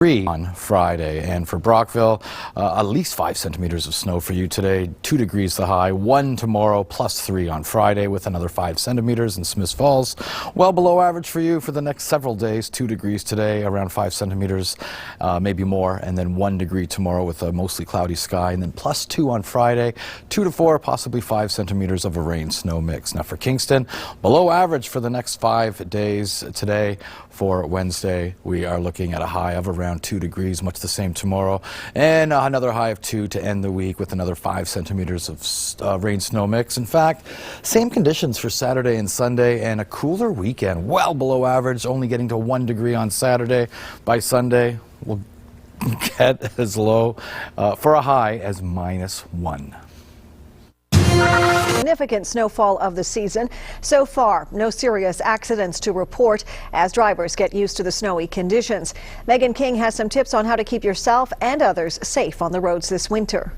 On Friday, and for Brockville, at least 5 centimeters of snow for you today. 2 degrees the high, 1 tomorrow, +3 on Friday with another 5 centimeters in Smiths Falls. Well below average for you for the next several days. 2 degrees today, around 5 centimeters, maybe more, and then 1 degree tomorrow with a mostly cloudy sky, and then +2 on Friday, 2 to 4, possibly 5 centimeters of a rain-snow mix. Now for Kingston, below average for the next 5 days today. For Wednesday, we are looking at a high of around 2 degrees, much the same tomorrow, and another high of 2 to end the week with another 5 centimeters of rain-snow mix. In fact, same conditions for Saturday and Sunday, and a cooler weekend, well below average, only getting to 1 degree on Saturday. By Sunday, we'll get as low for a high as -1. Significant snowfall of the season. So far, no serious accidents to report as drivers get used to the snowy conditions. Megan King has some tips on how to keep yourself and others safe on the roads this winter.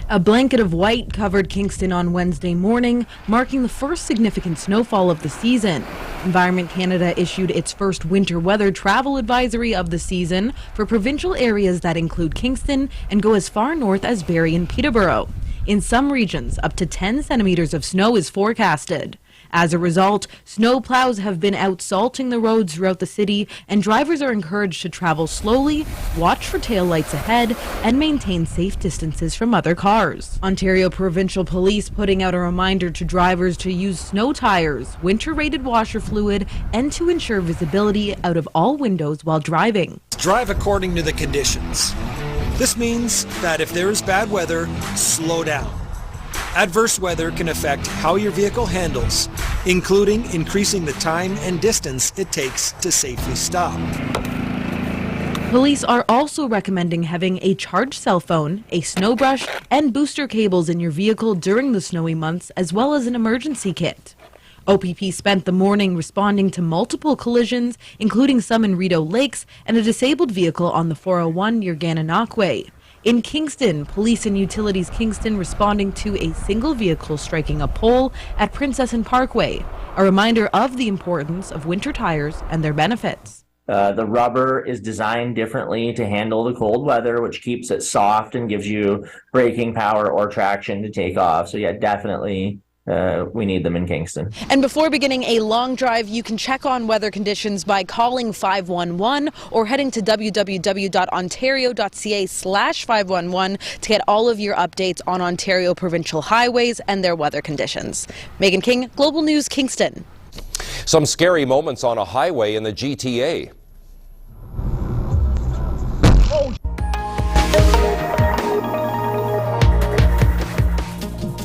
A blanket of white covered Kingston on Wednesday morning, marking the first significant snowfall of the season. Environment Canada issued its first winter weather travel advisory of the season for provincial areas that include Kingston and go as far north as Barrie and Peterborough. In some regions, up to 10 centimeters of snow is forecasted. As a result, snow plows have been out salting the roads throughout the city, and drivers are encouraged to travel slowly, watch for taillights ahead, and maintain safe distances from other cars. Ontario Provincial Police putting out a reminder to drivers to use snow tires, winter-rated washer fluid, and to ensure visibility out of all windows while driving. Drive according to the conditions. This means that if there is bad weather, slow down. Adverse weather can affect how your vehicle handles, including increasing the time and distance it takes to safely stop. Police are also recommending having a charged cell phone, a snow brush, and booster cables in your vehicle during the snowy months, as well as an emergency kit. OPP spent the morning responding to multiple collisions, including some in Rideau Lakes and a disabled vehicle on the 401 near Gananoque Way. In Kingston, Police and Utilities Kingston responding to a single vehicle striking a pole at Princess and Parkway. A reminder of the importance of winter tires and their benefits. The rubber is designed differently to handle the cold weather, which keeps it soft and gives you braking power or traction to take off. So yeah, definitely we need them in Kingston. And before beginning a long drive, you can check on weather conditions by calling 511 or heading to www.ontario.ca/511 to get all of your updates on Ontario provincial highways and their weather conditions. Megan King, Global News, Kingston. Some scary moments on a highway in the GTA.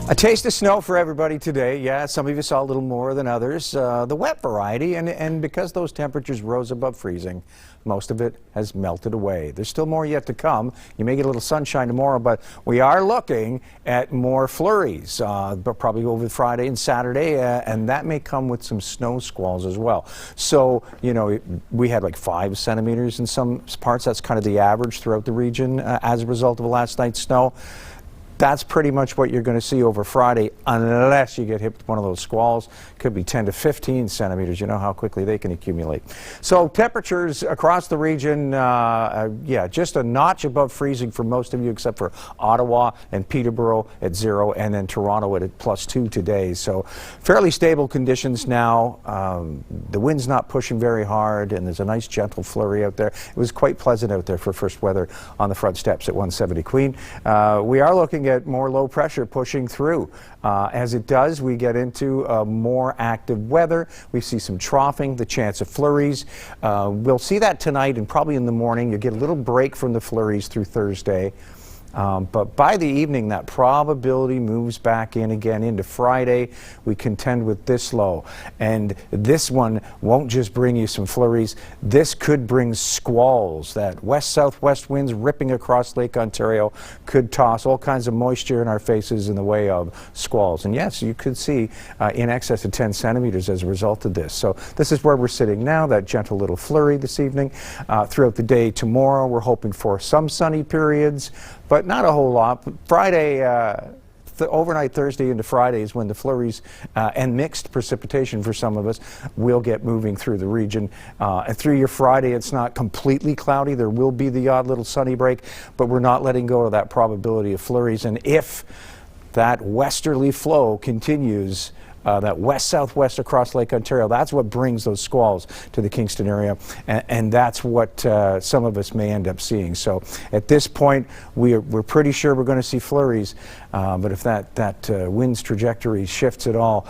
A taste of snow for everybody today. Yeah, some of you saw a little more than others. The wet variety, and because those temperatures rose above freezing, most of it has melted away. There's still more yet to come. You may get a little sunshine tomorrow, but we are looking at more flurries, but probably over Friday and Saturday, and that may come with some snow squalls as well. So, you know, we had like 5 centimeters in some parts. That's kind of the average throughout the region as a result of last night's snow. That's pretty much what you're going to see over Friday, unless you get hit with one of those squalls. Could be 10 to 15 centimeters. You know how quickly they can accumulate. So temperatures across the region, yeah, just a notch above freezing for most of you, except for Ottawa and Peterborough at 0, and then Toronto at +2 today. So fairly stable conditions now. The wind's not pushing very hard, and there's a nice gentle flurry out there. It was quite pleasant out there for first weather on the front steps at 170 Queen. We are looking at more low pressure pushing through. As it does, we get into more active weather. We see some troughing, the chance of flurries. We'll see that tonight and probably in the morning. You get a little break from the flurries through Thursday. But by the evening, that probability moves back in again into Friday. We contend with this low. And this one won't just bring you some flurries. This could bring squalls. That west-southwest winds ripping across Lake Ontario could toss all kinds of moisture in our faces in the way of squalls. And yes, you could see in excess of 10 centimeters as a result of this. So this is where we're sitting now, that gentle little flurry this evening. Throughout the day tomorrow, we're hoping for some sunny periods, but not a whole lot. Friday overnight Thursday into Friday is when the flurries and mixed precipitation for some of us will get moving through the region. And through your Friday, it's not completely cloudy. There will be the odd little sunny break, but we're not letting go of that probability of flurries. And if that westerly flow continues, that west-southwest across Lake Ontario, that's what brings those squalls to the Kingston area, and that's what some of us may end up seeing. So at this point, we're pretty sure we're going to see flurries, but if that wind's trajectory shifts at all,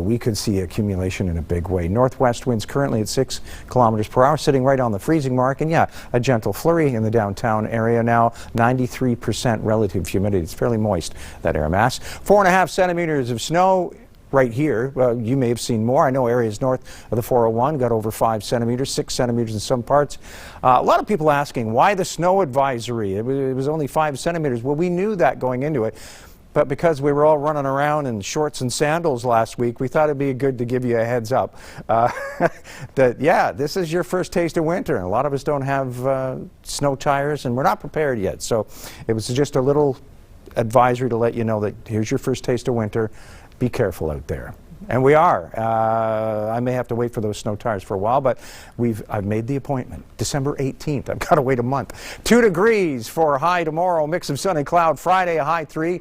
we could see accumulation in a big way. Northwest winds currently at 6 kilometers per hour, sitting right on the freezing mark, and yeah, a gentle flurry in the downtown area now. 93% relative humidity. It's fairly moist, that air mass. 4.5 centimeters of snow right here. Well, you may have seen more. I know areas north of the 401 got over 5 centimeters, 6 centimeters in some parts. A lot of people asking why the snow advisory. It was only 5 centimeters. Well, we knew that going into it, but because we were all running around in shorts and sandals last week, we thought it'd be good to give you a heads up that, yeah, this is your first taste of winter, and a lot of us don't have snow tires, and we're not prepared yet. So it was just a little advisory to let you know that here's your first taste of winter. Be careful out there. And we are. I may have to wait for those snow tires for a while, but I've made the appointment. December 18th. I've got to wait a month. 2 degrees for a high tomorrow. Mix of sun and cloud. Friday, a high 3.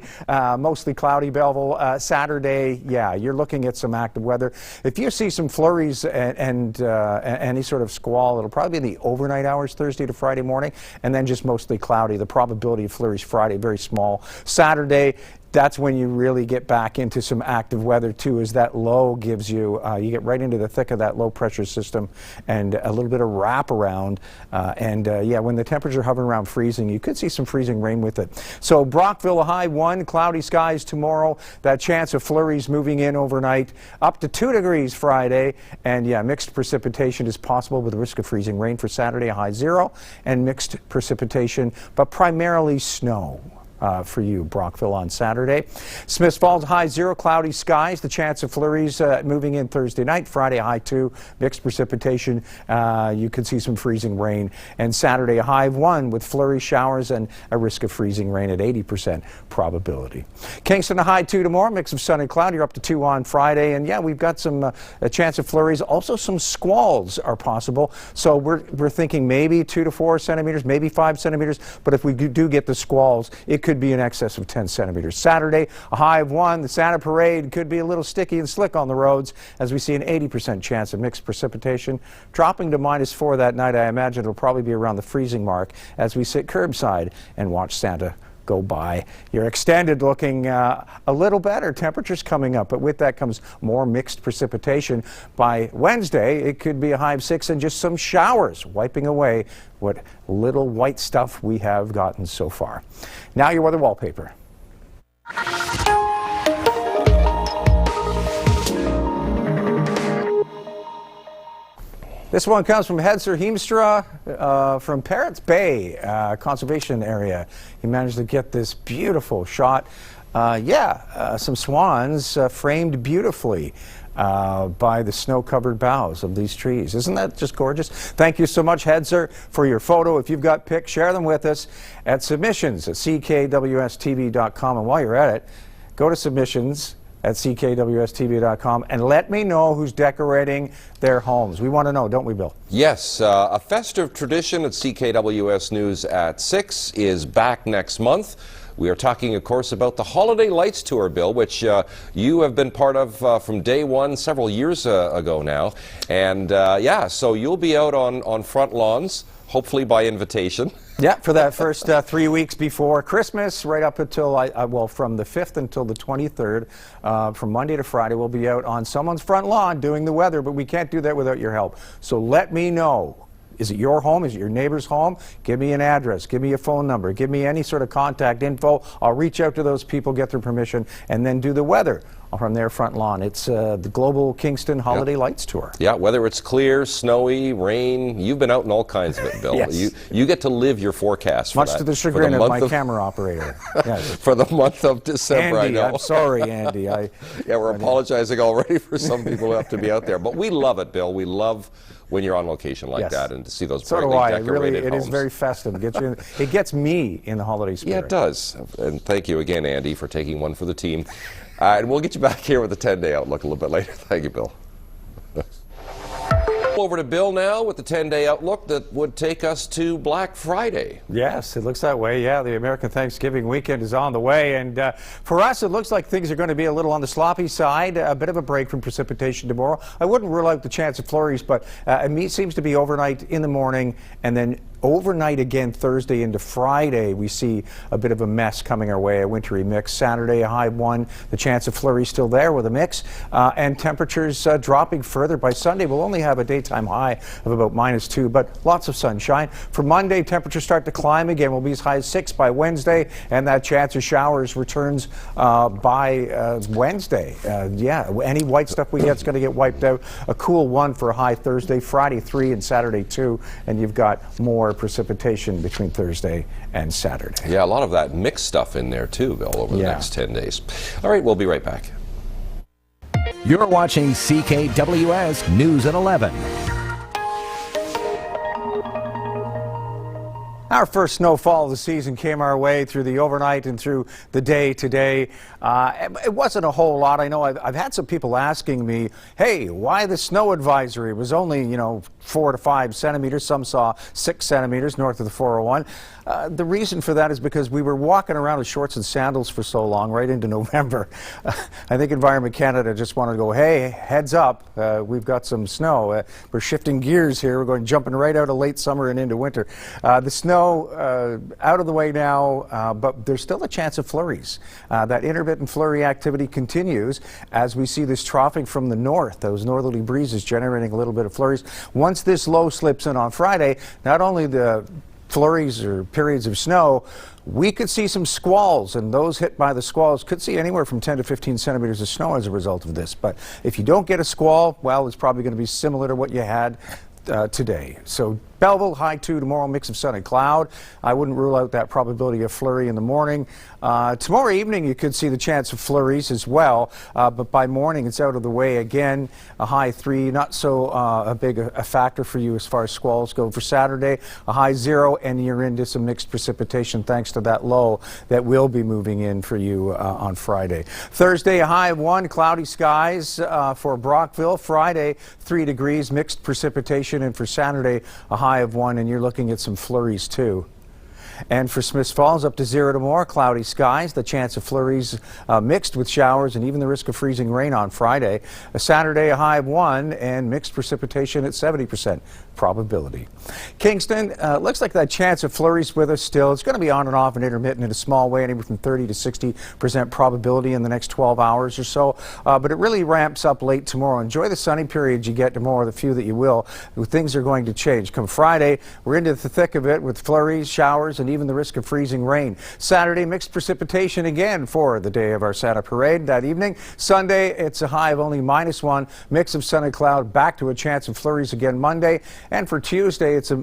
Mostly cloudy, Belleville. Saturday, yeah, you're looking at some active weather. If you see some flurries and any sort of squall, it'll probably be in the overnight hours, Thursday to Friday morning, and then just mostly cloudy. The probability of flurries Friday, very small. Saturday, that's when you really get back into some active weather too, as that low gives you, you get right into the thick of that low pressure system and a little bit of wraparound. Yeah, when the temperature hovering around freezing, you could see some freezing rain with it. So Brockville, a high 1, cloudy skies tomorrow. That chance of flurries moving in overnight, up to 2 degrees Friday. And yeah, mixed precipitation is possible with the risk of freezing rain for Saturday, a high 0, and mixed precipitation, but primarily snow. For you, Brockville on Saturday. Smiths Falls, high 0, cloudy skies. The chance of flurries moving in Thursday night. Friday, high 2, mixed precipitation. You could see some freezing rain. And Saturday, a high 1 with flurry showers and a risk of freezing rain at 80% probability. Kingston, a high 2 tomorrow, mix of sun and cloud. You're up to 2 on Friday. And yeah, we've got some a chance of flurries. Also, some squalls are possible. So we're thinking maybe 2 to 4 centimeters, maybe 5 centimeters. But if we do get the squalls, it could be in excess of 10 centimeters. Saturday, a high of 1. The Santa Parade could be a little sticky and slick on the roads as we see an 80% chance of mixed precipitation. Dropping to -4 that night, I imagine it'll probably be around the freezing mark as we sit curbside and watch Santa go by. Your extended looking a little better. Temperatures coming up, but with that comes more mixed precipitation. By Wednesday, it could be a high of 6 and just some showers, wiping away what little white stuff we have gotten so far. Now your weather wallpaper. This one comes from Hedser Heemstra from Parrots Bay Conservation Area. He managed to get this beautiful shot. Some swans framed beautifully by the snow-covered boughs of these trees. Isn't that just gorgeous? Thank you so much, Hedser, for your photo. If you've got pics, share them with us at submissions@ckwstv.com. And while you're at it, go to submissions at ckwstv.com and let me know who's decorating their homes. We want to know, don't we, Bill? Yes, a festive tradition at CKWS News at 6 is back next month. We are talking, of course, about the Holiday Lights Tour, Bill, which you have been part of from day one several years ago now. And so you'll be out on front lawns, hopefully by invitation. Yeah, for that first 3 weeks before Christmas, right up until, from the 5th until the 23rd, from Monday to Friday, we'll be out on someone's front lawn doing the weather, but we can't do that without your help. So let me know. Is it your home? Is it your neighbor's home? Give me an address. Give me a phone number. Give me any sort of contact info. I'll reach out to those people, get their permission, and then do the weather from their front lawn. It's the Global Kingston Holiday Lights Tour. Yeah, whether it's clear, snowy, rain, you've been out in all kinds of it, Bill. Yes. You get to live your forecast for Much that. to the chagrin of my camera operator. Yes. For the month of December, Andy, I know. I'm sorry, Andy. We're apologizing already for some people who have to be out there. But we love it, Bill. We love when you're on location like Yes. that and to see those So do brightly I. It really, decorated it is homes. very festive. It gets me in the holiday spirit. Yeah, it does. And thank you again, Andy, for taking one for the team. And we'll get you back here with the 10-day outlook a little bit later. Thank you, Bill. Over to Bill now with the 10-day outlook that would take us to Black Friday. Yes, it looks that way. Yeah, the American Thanksgiving weekend is on the way. And for us, it looks like things are going to be a little on the sloppy side. A bit of a break from precipitation tomorrow. I wouldn't rule out the chance of flurries, but it seems to be overnight in the morning and then overnight again Thursday into Friday. We see a bit of a mess coming our way, a wintry mix. Saturday, a high of 1. The chance of flurries still there with a mix. And temperatures dropping further. By Sunday, we'll only have a daytime high of about -2, but lots of sunshine. For Monday, temperatures start to climb again. We'll be as high as 6 by Wednesday, and that chance of showers returns by Wednesday. Yeah, any white stuff we get is going to get wiped out. A cool 1 for a high Thursday, Friday 3, and Saturday 2, and you've got more precipitation between Thursday and Saturday. Yeah, a lot of that mixed stuff in there too, Bill, over the next 10 days. All right, we'll be right back. You're watching CKWS News at 11. Our first snowfall of the season came our way through the overnight and through the day today. It wasn't a whole lot. I know I've had some people asking me, hey, why the snow advisory? It was only, 4 to 5 centimeters. Some saw 6 centimeters north of the 401. The reason for that is because we were walking around with shorts and sandals for so long, right into November. I think Environment Canada just wanted to go, hey, heads up, we've got some snow. We're shifting gears here. We're jumping right out of late summer and into winter. The snow out of the way now, but there's still a chance of flurries. That intermittent flurry activity continues as we see this troughing from the north, those northerly breezes generating a little bit of flurries. Once this low slips in on Friday, not only the flurries or periods of snow, we could see some squalls, and those hit by the squalls could see anywhere from 10 to 15 centimeters of snow as a result of this. But if you don't get a squall, well, it's probably going to be similar to what you had today. So Belleville, high 2 tomorrow, mix of sun and cloud. I wouldn't rule out that probability of flurry in the morning. Tomorrow evening, you could see the chance of flurries as well, but by morning, it's out of the way again. A high 3, not so a big a factor for you as far as squalls go. For Saturday, a high 0, and you're into some mixed precipitation thanks to that low that will be moving in for you on Friday. Thursday, a high of 1, cloudy skies for Brockville. Friday, 3 degrees, mixed precipitation, and for Saturday, a high of 1, and you're looking at some flurries too. And for Smiths Falls, up to 0 to more, cloudy skies, the chance of flurries mixed with showers and even the risk of freezing rain on Friday. Saturday, a high of 1, and mixed precipitation at 70% probability. Kingston, looks like that chance of flurries with us still. It's going to be on and off and intermittent in a small way, anywhere from 30 to 60% probability in the next 12 hours or so. But it really ramps up late tomorrow. Enjoy the sunny periods you get tomorrow, the few that you will. Things are going to change. Come Friday, we're into the thick of it with flurries, showers, and even the risk of freezing rain. Saturday, mixed precipitation again for the day of our Santa Parade that evening. Sunday, it's a high of only -1, mix of sun and cloud, back to a chance of flurries again Monday. And for Tuesday, it's a